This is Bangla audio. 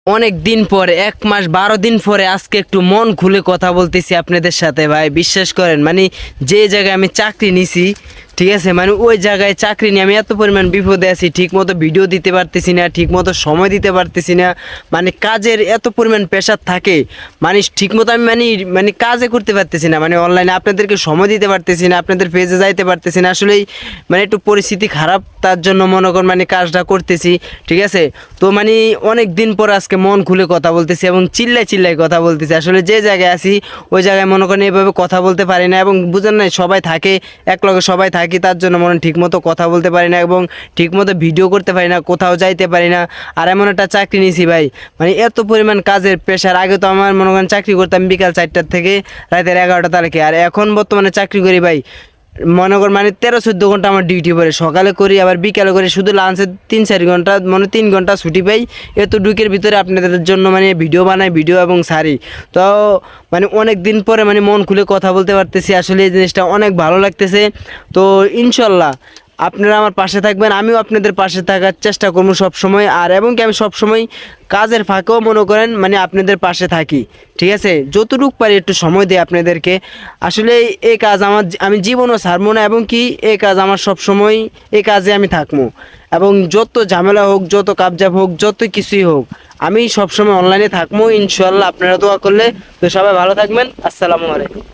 অনেক দিন পরে 1 মাস 12 দিন পরে আজকে একটু মন খুলে কথা বলতেছি আপনাদের সাথে ভাই। বিশ্বাস করেন মানে যে জায়গায় আমি চাকরি নিছি, ঠিক আছে, মানে ওই জায়গায় চাকরি নিয়ে আমি এত পরিমাণ বিপদে আছি। ঠিক মতো ভিডিও দিতে পারতেছি না, ঠিক মতো সময় দিতে পারতেছি না। মানে কাজের এত পরিমাণ প্রেশার থাকে, মানে ঠিক মতো আমি মানে মানে কাজে করতে পারতেছি না। মানে অনলাইনে আপনাদেরকে সময় দিতে পারতেছি না, আপনাদের পেজে যাইতে পারতেছি না। আসলেই মানে একটু পরিস্থিতি খারাপ, তার জন্য মনে করেন মানে কাজটা করতেছি, ঠিক আছে। তো মানে অনেক দিন পর আজকে মন খুলে কথা বলতেছি এবং চিল্লাই চিল্লাই কথা বলতেছি। আসলে যে জায়গায় আছি ওই জায়গায় মনে করেন এভাবে কথা বলতে পারি না, এবং বুঝেন নাই সবাই থাকে একলগে, সবাই থাকি, তার জন্য মনে ঠিক মতো কথা বলতে পারি না এবং ঠিক মতো ভিডিও করতে পারি না, কোথাও যাইতে পারি না। আর এমন একটা চাকরি নিয়েছি ভাই, মানে এত পরিমাণ কাজের প্রেশার। আগে তো আমার মনে করেন চাকরি করতাম বিকাল 4টার থেকে রাতের 11টা তারিখে, আর এখন বর্তমানে চাকরি করি ভাই মনে কর মানে 13-14 ঘন্টা আমার ডিউটি পড়ে। সকালে করি আবার বিকালে করি, শুধু লাঞ্চে 3-4 ঘন্টা, মানে 3 ঘন্টা ছুটি পাই। এত ডুকের ভিতরে আপনাদের জন্য মানে ভিডিও বানাই, ভিডিও এবং সারি। তো মানে অনেক দিন পরে মানে মন খুলে কথা বলতে পারতেছি। আসলে এই জিনিসটা অনেক ভালো লাগতেছে। তো ইনশাল্লাহ আপনারা আমার পাশে থাকবেন, আমিও আপনাদের পাশে থাকার চেষ্টা করবো সব সময়। আর এবং কি আমি সব সময় কাজের ফাঁকেও মনে করেন মানে আপনাদের পাশে থাকি, ঠিক আছে, যতটুকু পারি একটু সময় দিই আপনাদেরকে। আসলে এই কাজ আমার আমি জীবনও ছাড়বো না, এবং কি এই কাজ আমার সব সময়, এই কাজে আমি থাকবো। এবং যত ঝামেলা হোক, যত কাবজাব হোক, যত কিছুই হোক, আমি সবসময় অনলাইনে থাকবো ইনশাল্লাহ। আপনারা দোয়া করলে তো সবাই ভালো থাকবেন। আসসালামু আলাইকুম।